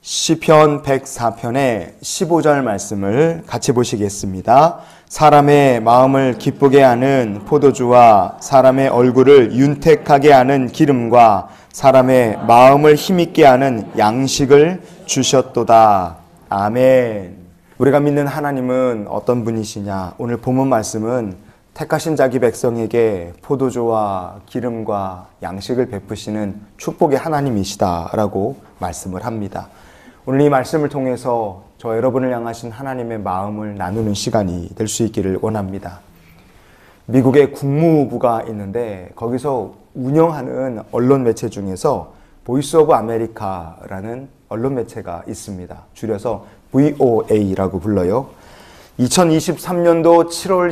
시편 104편의 15절 말씀을 같이 보시겠습니다. 사람의 마음을 기쁘게 하는 포도주와 사람의 얼굴을 윤택하게 하는 기름과 사람의 마음을 힘있게 하는 양식을 주셨도다. 아멘. 우리가 믿는 하나님은 어떤 분이시냐? 오늘 본문 말씀은 택하신 자기 백성에게 포도주와 기름과 양식을 베푸시는 축복의 하나님이시다라고 말씀을 합니다. 오늘 이 말씀을 통해서 저 여러분을 향하신 하나님의 마음을 나누는 시간이 될 수 있기를 원합니다. 미국의 국무부가 있는데 거기서 운영하는 언론 매체 중에서 보이스 오브 아메리카라는 언론 매체가 있습니다. 줄여서 VOA라고 불러요. 2023년도 7월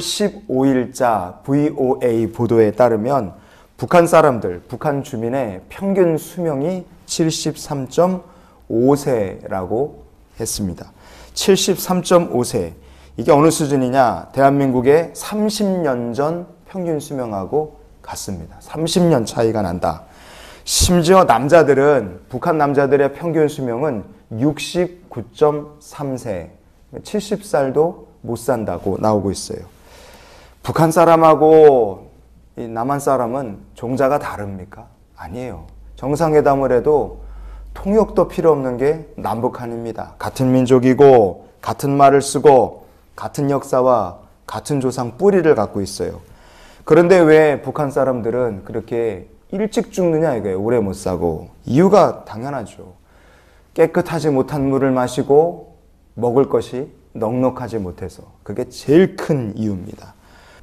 15일자 VOA 보도에 따르면 북한 사람들, 북한 주민의 평균 수명이 73.5세라고 했습니다. 73.5세. 이게 어느 수준이냐? 대한민국의 30년 전 평균 수명하고 같습니다. 30년 차이가 난다. 심지어 남자들은, 북한 남자들의 평균 수명은 69.3세, 70살도 못 산다고 나오고 있어요. 북한 사람하고 이 남한 사람은 종자가 다릅니까? 아니에요. 정상회담을 해도 통역도 필요 없는 게 남북한입니다. 같은 민족이고 같은 말을 쓰고 같은 역사와 같은 조상 뿌리를 갖고 있어요. 그런데 왜 북한 사람들은 그렇게 일찍 죽느냐 이거예요. 오래 못 사고. 이유가 당연하죠. 깨끗하지 못한 물을 마시고 먹을 것이 넉넉하지 못해서. 그게 제일 큰 이유입니다.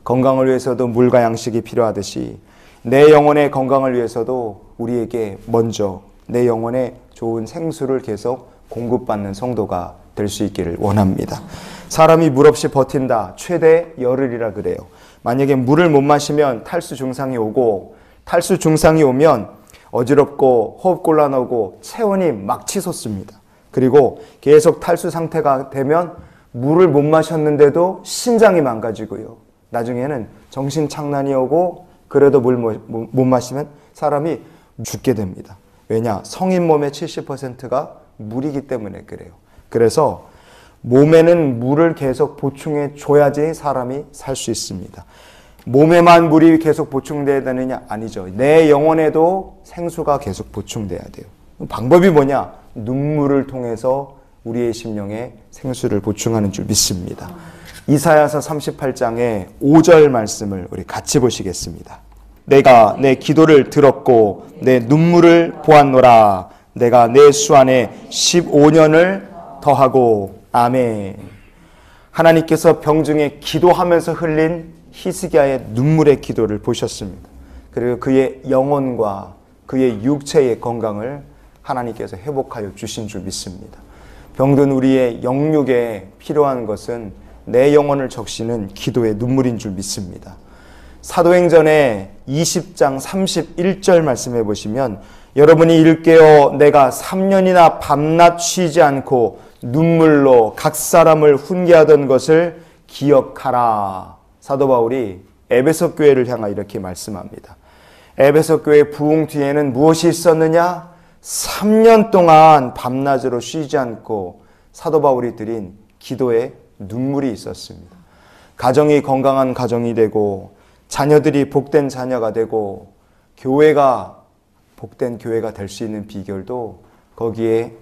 건강을 위해서도 물과 양식이 필요하듯이 내 영혼의 건강을 위해서도 우리에게 먼저 내 영혼의 좋은 생수를 계속 공급받는 성도가 될 수 있기를 원합니다. 사람이 물 없이 버틴다. 최대 열흘이라 그래요. 만약에 물을 못 마시면 탈수 증상이 오고, 탈수 증상이 오면 어지럽고 호흡 곤란하고 체온이 막 치솟습니다. 그리고 계속 탈수 상태가 되면 물을 못 마셨는데도 심장이 망가지고요. 나중에는 정신착란이 오고, 그래도 물 못 마시면 사람이 죽게 됩니다. 왜냐? 성인 몸의 70%가 물이기 때문에 그래요. 그래서 몸에는 물을 계속 보충해 줘야지 사람이 살 수 있습니다. 몸에만 물이 계속 보충돼야 되느냐? 아니죠. 내 영혼에도 생수가 계속 보충돼야 돼요. 방법이 뭐냐? 눈물을 통해서 우리의 심령에 생수를 보충하는 줄 믿습니다. 이사야서 38장의 5절 말씀을 우리 같이 보시겠습니다. 내가 내 기도를 들었고 내 눈물을 보았노라. 내가 내 수 안에 15년을 더하고. 아멘. 하나님께서 병중에 기도하면서 흘린 히스기야의 눈물의 기도를 보셨습니다. 그리고 그의 영혼과 그의 육체의 건강을 하나님께서 회복하여 주신 줄 믿습니다. 병든 우리의 영육에 필요한 것은 내 영혼을 적시는 기도의 눈물인 줄 믿습니다. 사도행전의 20장 31절 말씀해 보시면 여러분이 읽게요. 내가 3년이나 밤낮 쉬지 않고 눈물로 각 사람을 훈계하던 것을 기억하라. 사도 바울이 에베소 교회를 향하여 이렇게 말씀합니다. 에베소 교회 부흥 뒤에는 무엇이 있었느냐? 3년 동안 밤낮으로 쉬지 않고 사도 바울이 드린 기도의 눈물이 있었습니다. 가정이 건강한 가정이 되고 자녀들이 복된 자녀가 되고 교회가 복된 교회가 될 수 있는 비결도 거기에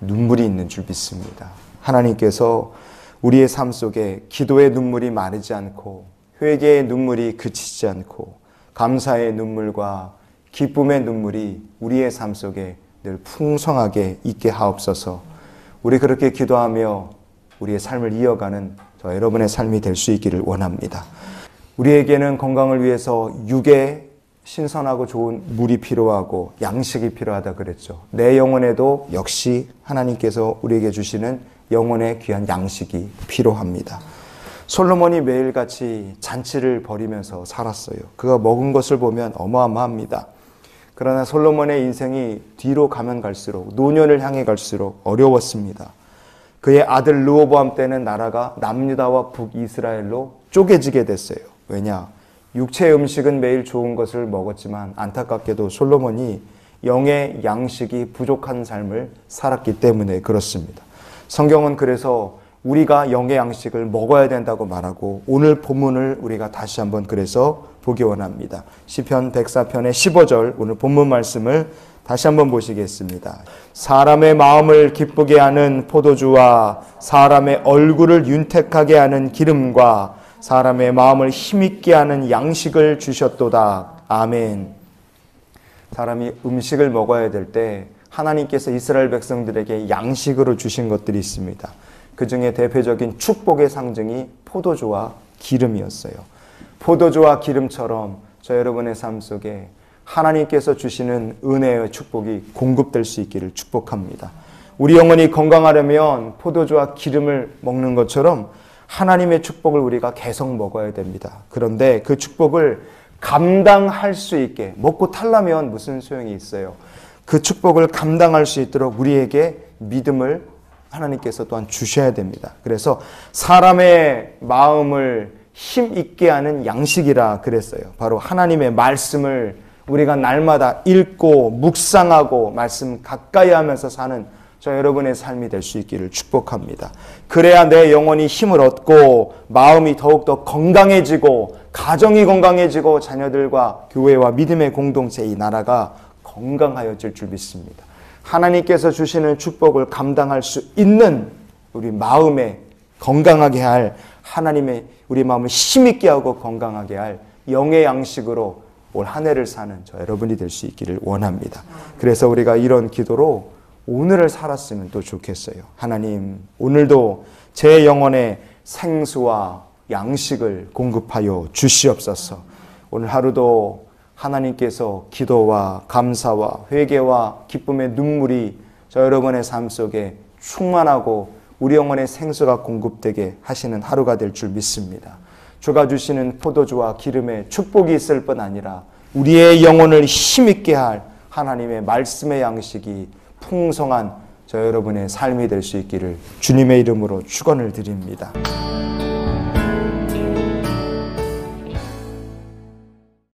눈물이 있는 줄 믿습니다. 하나님께서 우리의 삶 속에 기도의 눈물이 마르지 않고 회개의 눈물이 그치지 않고 감사의 눈물과 기쁨의 눈물이 우리의 삶 속에 늘 풍성하게 있게 하옵소서. 우리 그렇게 기도하며 우리의 삶을 이어가는 저 여러분의 삶이 될 수 있기를 원합니다. 우리에게는 건강을 위해서 육에 신선하고 좋은 물이 필요하고 양식이 필요하다 그랬죠. 내 영혼에도 역시 하나님께서 우리에게 주시는 영혼의 귀한 양식이 필요합니다. 솔로몬이 매일같이 잔치를 벌이면서 살았어요. 그가 먹은 것을 보면 어마어마합니다. 그러나 솔로몬의 인생이 뒤로 가면 갈수록, 노년을 향해 갈수록 어려웠습니다. 그의 아들 르호보암 때는 나라가 남유다와 북이스라엘로 쪼개지게 됐어요. 왜냐? 육체의 음식은 매일 좋은 것을 먹었지만 안타깝게도 솔로몬이 영의 양식이 부족한 삶을 살았기 때문에 그렇습니다. 성경은 그래서 우리가 영의 양식을 먹어야 된다고 말하고 오늘 본문을 우리가 다시 한번 그래서 보기 원합니다. 시편 104편의 15절 오늘 본문 말씀을 다시 한번 보시겠습니다. 사람의 마음을 기쁘게 하는 포도주와 사람의 얼굴을 윤택하게 하는 기름과 사람의 마음을 힘있게 하는 양식을 주셨도다. 아멘. 사람이 음식을 먹어야 될 때 하나님께서 이스라엘 백성들에게 양식으로 주신 것들이 있습니다. 그 중에 대표적인 축복의 상징이 포도주와 기름이었어요. 포도주와 기름처럼 저 여러분의 삶 속에 하나님께서 주시는 은혜의 축복이 공급될 수 있기를 축복합니다. 우리 영혼이 건강하려면 포도주와 기름을 먹는 것처럼 하나님의 축복을 우리가 계속 먹어야 됩니다. 그런데 그 축복을 감당할 수 있게, 먹고 탈라면 무슨 소용이 있어요? 그 축복을 감당할 수 있도록 우리에게 믿음을 하나님께서 또한 주셔야 됩니다. 그래서 사람의 마음을 힘있게 하는 양식이라 그랬어요. 바로 하나님의 말씀을 우리가 날마다 읽고 묵상하고 말씀 가까이 하면서 사는 저 여러분의 삶이 될 수 있기를 축복합니다. 그래야 내 영혼이 힘을 얻고 마음이 더욱더 건강해지고 가정이 건강해지고 자녀들과 교회와 믿음의 공동체 이 나라가 건강하여질 줄 믿습니다. 하나님께서 주시는 축복을 감당할 수 있는 우리 마음에 건강하게 할 하나님의 우리 마음을 힘있게 하고 건강하게 할 영의 양식으로 올 한 해를 사는 저 여러분이 될 수 있기를 원합니다. 그래서 우리가 이런 기도로 오늘을 살았으면 또 좋겠어요. 하나님, 오늘도 제 영혼에 생수와 양식을 공급하여 주시옵소서. 오늘 하루도 하나님께서 기도와 감사와 회개와 기쁨의 눈물이 저 여러분의 삶 속에 충만하고 우리 영혼의 생수가 공급되게 하시는 하루가 될 줄 믿습니다. 주가 주시는 포도주와 기름의 축복이 있을 뿐 아니라 우리의 영혼을 힘있게 할 하나님의 말씀의 양식이 풍성한 저 여러분의 삶이 될 수 있기를 주님의 이름으로 축원을 드립니다.